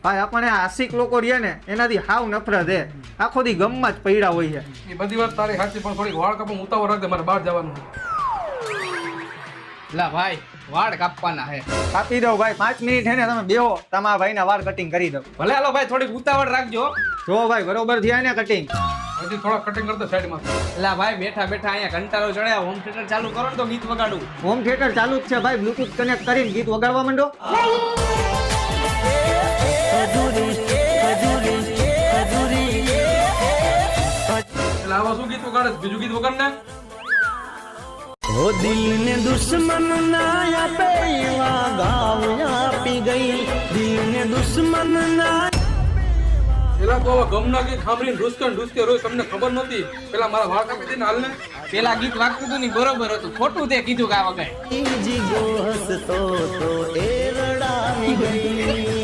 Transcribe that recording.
ભાઈ આપણે આશિક લોકો રહ્યા ને એનાથી હાવ નફરત હે, આખો દી ગમમાં જ પડ્યા હોય છે. એ બધી વાત તારી સાચી, પણ થોડીક વાળ કાપો ઉતાવળ રાખજે, મારે બહાર જવાનું છે. લા ભાઈ વાળ કાપવાના હે. કાપી દઉં ભાઈ, 5 મિનિટ હે ને તમે બેહો, તમારા ભાઈના વાળ કટિંગ કરી દઉં. ભલે હાલો ભાઈ થોડીક ઉતાવળ રાખજો. જો ભાઈ બરોબર થયા ને કટિંગ. હજી થોડા કટિંગ કરતો સાઈડમાં. લા ભાઈ બેઠા બેઠા અહીંયા કંટાળો ચડ્યા, હોમ થિયેટર ચાલુ કરો ને તો ગીત વગાડું. હોમ થિયેટર ચાલુ જ છે ભાઈ, બ્લુટૂથ કનેક્ટ કરીને ગીત વગાડવા માંડો. એટલે આવા શું ગીત વગાડે? બીજું ગીત વગાડ ને. ઓ દિલ ને દુશ્મન ના આપે એવા ગાવ આપી ગઈ, દિલ ને દુશ્મન ના. પેલા તો આવા ગમના ગીત સાંભળીને ઢુસકે રોજ તમને ખબર નહોતી. પેલા મારા વાળ કાપી દઈને હાલ ને. પેલા ગીત વાગતું હતું ને બરોબર હતું, ખોટું તે કીધું કે આ વગાય. જીગો હસતો તો એ રડાવી ગઈ.